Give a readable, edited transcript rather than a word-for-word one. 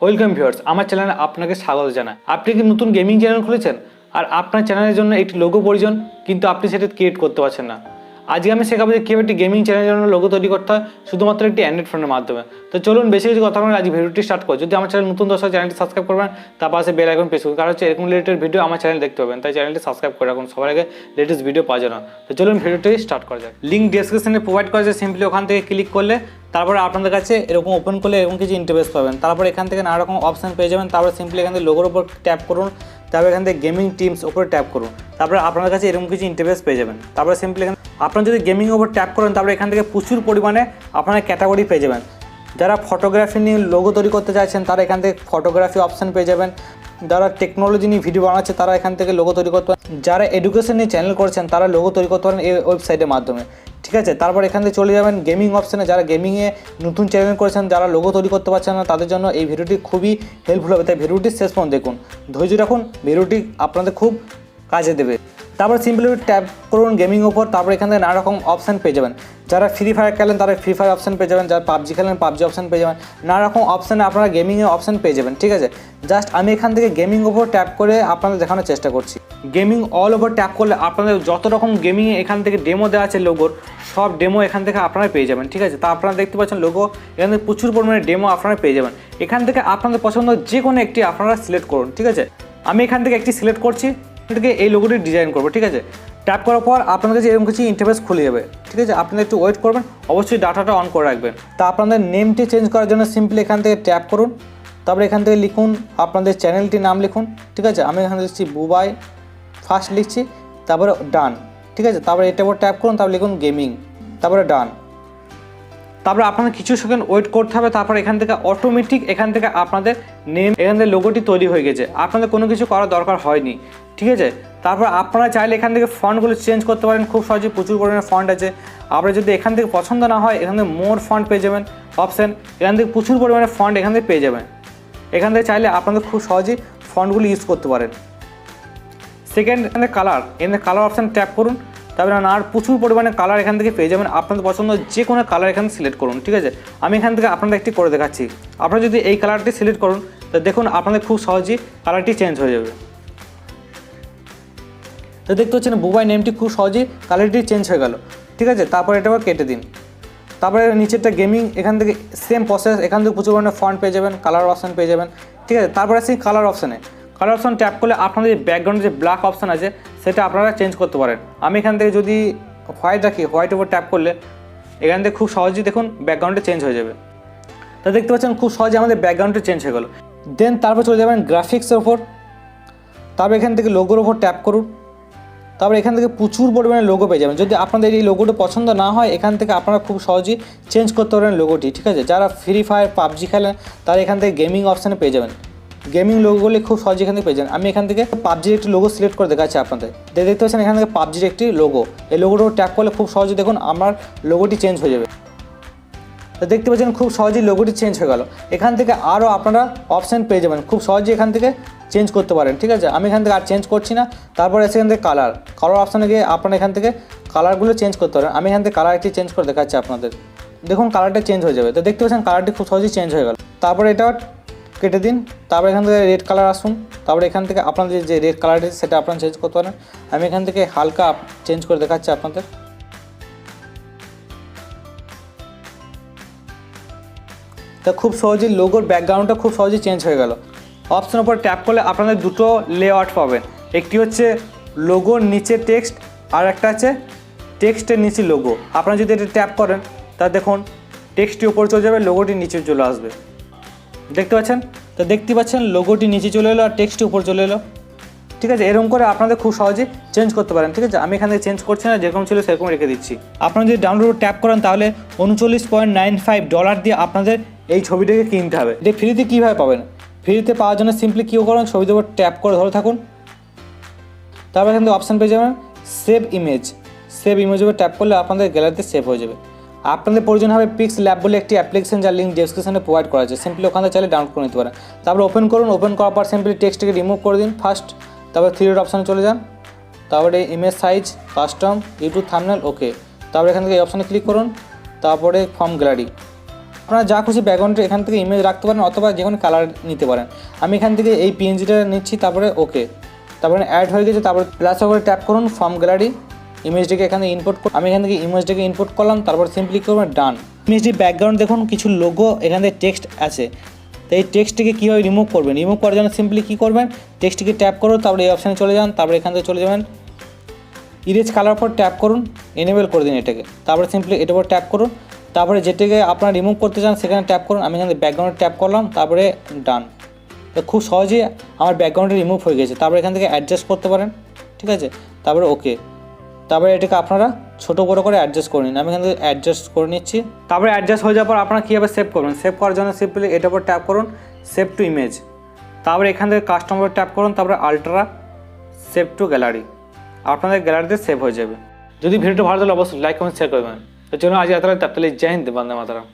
Welcome viewers, আমার চ্যানেলে আপনাকে স্বাগত জানাই। আপনি কি নতুন গেমিং চ্যানেল খুলেছেন আর আপনার চ্যানেলের জন্য একটি লোগো প্রয়োজন, কিন্তু আপনি সেটা ক্রিয়েট করতে পারছেন না। আজকে আমি শেখাবো যে কীভাবে একটি গেমিং চ্যানেলের জন্য লোগো তৈরি করতে হয় শুধুমাত্র একটি অ্যান্ড্রয়েড ফোনের মাধ্যমে। তো চলুন বেশি কিছু কথা বলে আজ ভিডিওটি স্টার্ট করি। যদি আমার চ্যানেল নতুন দর্শক, চ্যানেলটি সাবস্ক্রাইব করবেন, তার পাশে বেল আইকন প্রেস করুন, কারণ হচ্ছে এরকম রিলেটেড ভিডিও আমার চ্যানেল দেখতে পাবেন, তাই চ্যানেলটি সাবস্ক্রাইব করে রাখুন সবার আগে লেটেস্ট ভিডিও পাওয়ার জন্য। তো চলুন ভিডিওটি স্টার্ট করা যাক। লিঙ্ক ডেসক্রিপশনে প্রোভাইড করা যায়, সিম্পলি ওখান থেকে ক্লিক করলে তারপরে আপনাদের কাছে এরকম ওপেন করলে এরকম কিছু ইন্টারফেস পাবেন। তারপর এখান থেকে নানা রকম অপশান পেয়ে যাবেন। তারপরে সিম্পলি এখান থেকে লোগোর উপর ট্যাপ করুন, তারপর এখান থেকে গেমিং টিমস উপরে ট্যাপ করুন, তারপরে আপনার কাছে এরকম কিছু ইন্টারফেস পেয়ে যাবেন। তারপরে সিম্পলি এখানে আপনারা যদি গেমিং উপর ট্যাপ করেন, তারপরে এখান থেকে প্রচুর পরিমাণে আপনারা ক্যাটাগরি পেয়ে যাবেন। যারা ফটোগ্রাফি নিয়ে লোগো তৈরি করতে চাইছেন তারা এখান থেকে ফটোগ্রাফি অপশান পেয়ে যাবেন। যারা টেকনোলজি নিয়ে ভিডিও বানাচ্ছে তারা এখান থেকে লোগো তৈরি করতে পারেন। যারা এডুকেশন নিয়ে চ্যানেল করছেন তারা লোগো তৈরি করতে পারেন এই ওয়েবসাইটের মাধ্যমে, ঠিক আছে। তারপর এখান থেকে চলে যাবেন গেমিং অপশানে। যারা গেমিংয়ে নতুন চ্যানেল করেছেন, যারা লোগো তৈরি করতে পারছেন না, তাদের জন্য এই ভিডিওটি খুবই হেল্পফুল হবে, তাই ভিডিওটি শেষ পর্যন্ত দেখুন, ধৈর্য রাখুন, ভিডিওটি আপনাদের খুব কাজে দেবে। তারপর সিম্পলি ট্যাপ করুন গেমিং ওপর, তারপর এখান থেকে নানা রকম অপশান পেয়ে যাবেন। যারা ফ্রি ফায়ার খেলেন তারা ফ্রি ফায়ার অপশান পেয়ে যাবেন, যারা পাবজি খেলেন পাবজি অপশান পেয়ে যাবেন। নানা রকম অপশানে আপনারা গেমিংয়ে অপশান পেয়ে যাবেন, ঠিক আছে। জাস্ট আমি এখান থেকে গেমিং ওপর ট্যাপ করে আপনাদের দেখানোর চেষ্টা করছি। গেমিং অল ওভার ট্যাপ করলে আপনাদের যত রকম গেমিংয়ে এখান থেকে ডেমো দেওয়া আছে লোগোর, সব ডেমো এখান থেকে আপনারা পেয়ে যাবেন, ঠিক আছে। তা আপনারা দেখতে পাচ্ছেন লোগো এখান থেকে প্রচুর পরিমাণে ডেমো আপনারা পেয়ে যাবেন। এখান থেকে আপনাদের পছন্দ যে কোনো একটি আপনারা সিলেক্ট করুন, ঠিক আছে। আমি এখান থেকে একটি সিলেক্ট করছি, এখান থেকে এই লোগোটি ডিজাইন করবো, ঠিক আছে। ট্যাপ করার পর আপনাদের কাছে এরকম কিছু ইন্টারফেস খুলে যাবে, ঠিক আছে। আপনারা একটু ওয়েট করবেন, অবশ্যই ডাটাটা অন করে রাখবেন। তা আপনাদের নেমটি চেঞ্জ করার জন্য সিম্পলি এখান থেকে ট্যাপ করুন, তারপরে এখান থেকে লিখুন আপনাদের চ্যানেলটির নাম লিখুন, ঠিক আছে। আমি এখানে লিখছি বুবাই ফার্স্ট লিখছি, তারপরে ডান, ঠিক আছে। তারপরে এটার উপর ট্যাপ করুন, তারপরে লিখুন গেমিং, তারপরে ডান। তারপরে আপনাদের কিছু সেকেন্ড ওয়েট করতে হবে। তারপর এখান থেকে অটোমেটিক এখান থেকে আপনাদের নেম এখান থেকে লোগোটি তৈরি হয়ে গেছে, আপনাদের কোনো কিছু করার দরকার হয়নি, ঠিক আছে। তারপর আপনারা চাইলে এখান থেকে ফন্টগুলো চেঞ্জ করতে পারেন খুব সহজে, প্রচুর পরিমাণে ফন্ট আছে। আপনারা যদি এখান থেকে পছন্দ না হয় এখান থেকে মোর ফন্ট পেয়ে যাবেন অপশান, এখান থেকে প্রচুর পরিমাণে ফন্ট এখান থেকে পেয়ে যাবেন। এখান থেকে চাইলে আপনাদের খুব সহজেই ফন্টগুলো ইউজ করতে পারেন। সেকেন্ড এখানে কালার, এখানে কালার অপশান ট্যাপ করুন, তারপরে আর প্রচুর পরিমাণে কালার এখান থেকে পেয়ে যাবেন। আপনাদের পছন্দ যে কোনো কালার এখানে সিলেক্ট করুন, ঠিক আছে। আমি এখান থেকে আপনাদের একটি করে দেখাচ্ছি। আপনারা যদি এই কালারটি সিলেক্ট করুন তো দেখুন আপনাদের খুব সহজেই কালারটি চেঞ্জ হয়ে যাবে। তো দেখতে পাচ্ছেন বুবাই নেমটি খুব সহজেই কালারটি চেঞ্জ হয়ে গেল, ঠিক আছে। তারপরে এটা আবার কেটে দিন। তারপরে নিচেরটা গেমিং, এখান থেকে সেম প্রসেস, এখান থেকে প্রচুর পরিমাণে ফন্ট পেয়ে যাবেন, কালার অপশান পেয়ে যাবেন, ঠিক আছে। তারপরে আসি কালার অপশানে। কালার অপশান ট্যাপ করলে আপনাদের ব্যাকগ্রাউন্ডে যে ব্ল্যাক অপশান আছে সেটা আপনারা চেঞ্জ করতে পারেন। আমি এখান থেকে যদি হোয়াইট রাখি, হোয়াইটের উপর ট্যাপ করলে এখান থেকে খুব সহজেই দেখুন ব্যাকগ্রাউন্ডে চেঞ্জ হয়ে যাবে। তা দেখতে পাচ্ছেন খুব সহজে আমাদের ব্যাকগ্রাউন্ডে চেঞ্জ হয়ে গেল। দেন তারপর চলে যাবেন গ্রাফিক্সের ওপর, তারপর এখান থেকে লোগোর ওপর ট্যাপ করুন, তারপর এখান থেকে প্রচুর পরিমাণে লোগো পেয়ে যাবেন। যদি আপনাদের এই লোগোটা পছন্দ না হয় এখান থেকে আপনারা খুব সহজেই চেঞ্জ করতে পারেন লোগোটি, ঠিক আছে। যারা ফ্রি ফায়ার পাবজি খেলেন তারা এখান থেকে গেমিং অপশানে পেয়ে যাবেন, গেমিং লোগোগুলি খুব সহজে এখান থেকে পেয়ে যাবেন। আমি এখান থেকে পাবজির একটি লোগো সিলেক্ট করে দেখাচ্ছি আপনাদের। দেখতে পাচ্ছেন এখান থেকে পাবজির একটি লোগো, এই লোগোটা ট্যাপ করলে খুব সহজে দেখুন আমার লোগোটি চেঞ্জ হয়ে যাবে। তো দেখতে পাচ্ছেন খুব সহজেই লোগোটি চেঞ্জ হয়ে গেল। এখান থেকে আরও আপনারা অপশান পেয়ে যাবেন, খুব সহজেই এখান থেকে চেঞ্জ করতে পারেন, ঠিক আছে। আমি এখান থেকে আর চেঞ্জ করছি না। তারপরে এখান থেকে কালার অপশানে গিয়ে আপনারা এখান থেকে কালারগুলো চেঞ্জ করতে পারেন। আমি এখান থেকে কালারটি চেঞ্জ করে দেখাচ্ছি আপনাদের, দেখুন কালারটা চেঞ্জ হয়ে যাবে। তো দেখতে পাচ্ছেন কালারটি খুব সহজেই চেঞ্জ হয়ে গেল। তারপরে এটা কেটে দিন, তারপরে এখান থেকে রেড কালার আসুন, তারপরে এখান থেকে আপনাদের যে রেড কালারটি সেটা আপনারা চেঞ্জ করতে পারেন। আমি এখান থেকে হালকা চেঞ্জ করে দেখাচ্ছি আপনাদের। তা খুব সহজেই লোগোর ব্যাকগ্রাউন্ডটা খুব সহজেই চেঞ্জ হয়ে গেল। অপশানের উপর ট্যাপ করলে আপনাদের দুটো লেআউট পাবেন, একটি হচ্ছে লোগোর নিচে টেক্সট আর একটা আছে টেক্সটের নিচে লোগো। আপনারা যদি এটা ট্যাপ করেন তা দেখুন টেক্সটটি উপরে চলে যাবে, লোগোটি নিচে চলে আসবে, দেখতে পাচ্ছেন। তো দেখতে পাচ্ছেন লোগোটি নিচে চলে এলো আর টেক্সটটি উপর চলে এলো, ঠিক আছে। এরকম করে আপনাদের খুব সহজেই চেঞ্জ করতে পারেন, ঠিক আছে। আমি এখান থেকে চেঞ্জ করছি না, যেরকম ছিল সেরকম রেখে দিচ্ছি। আপনারা যদি ডাউনলোড ট্যাপ করেন তাহলে $39.95 দিয়ে আপনাদের এই ছবিটাকে কিনতে হবে। এটা ফ্রিতে কীভাবে পাবেন? ফ্রিতে পাওয়ার জন্য সিম্পলি কী করুন, ছবির উপর ট্যাপ করে ধরে থাকুন, তারপর এখান থেকে অপশান পেয়ে যাবেন সেভ ইমেজ। সেভ ইমেজের উপর ট্যাপ করলে আপনাদের গ্যালারিতে সেভ হয়ে যাবে। আপনাদের প্রয়োজন হবে পিক্স ল্যাব বলে একটি অ্যাপ্লিকেশন, যার লিঙ্ক ডেসক্রিপশনে প্রোভাইড করা আছে, সিম্পলি ওখান থেকে চাইলে ডাউনলোড করে নিতে পারেন। তারপর ওপেন করুন, ওপেন করার পর সিম্পলি টেক্সটটিকে রিমুভ করে দিন ফার্স্ট, তারপর থ্রি ডট অপশানে চলে যান, তারপরে image size, custom, YouTube thumbnail, okay. তারপরে এখান থেকে এই অপশানে ক্লিক করুন, তারপরে ফর্ম গ্যালারি, আপনারা যা খুশি ব্যাকগ্রাউন্ডে এখান থেকে ইমেজ রাখতে পারেন অথবা যে কোনো কালার নিতে পারেন। আমি এখান থেকে এই পিএনজিটা নিচ্ছি, তারপরে ওকে, তারপরে অ্যাড হয়ে গেছে। তারপরে প্লাস করে ট্যাপ করুন ফ্রম গ্যালারি, ইমেজটিকে এখানে ইনপুট আমি এখান থেকে ইমেজটাকে ইনপুট করলাম, তারপর সিম্পলি করবেন ডান। ইমেজটির ব্যাকগ্রাউন্ড দেখুন কিছু লোগো এখান থেকে টেক্সট আছে, তো এই টেক্সটটিকে কীভাবে রিমুভ করবেন, রিমুভ করার জন্য সিম্পলি কী করবেন, টেক্সটটিকে ট্যাপ করুন, তারপরে এই অপশানে চলে যান, তারপরে এখান থেকে চলে যাবেন ইরেজ কালার পর ট্যাপ করুন, এনেবেল করে দিন এটাকে, তারপরে সিম্পলি এটার উপর ট্যাপ করুন, তারপরে যেটাকে আপনারা রিমুভ করতে চান সেখানে ট্যাপ করুন। আমি এখানে ব্যাকগ্রাউন্ডে ট্যাপ করলাম, তারপরে ডান। তো খুব সহজেই আমার ব্যাকগ্রাউন্ডে রিমুভ হয়ে গেছে। তারপরে এখান থেকে অ্যাডজাস্ট করতে পারেন, ঠিক আছে, তারপরে ওকে, তারপরে এটাকে আপনারা ছোটো বড়ো করে অ্যাডজাস্ট করে নিন। আমি এখান থেকে অ্যাডজাস্ট করে নিচ্ছি। তারপরে অ্যাডজাস্ট হয়ে যাওয়ার পর আপনারা কীভাবে সেভ করবেন, সেভ করার জন্য সিম্পলি এটার উপর ট্যাপ করুন, সেভ টু ইমেজ, তারপরে এখান থেকে কাস্টমার ট্যাপ করুন, তারপরে আলট্রা সেভ টু গ্যালারি, আপনাদের গ্যালারিতে সেভ হয়ে যাবে। যদি ভিডিওটা ভালো লাগলে অবশ্যই লাইক কমেন্ট শেয়ার করবেন। এর জন্য আজ এতটাই, তাহলে জয় হিন্দ, বন্দে মাতরম।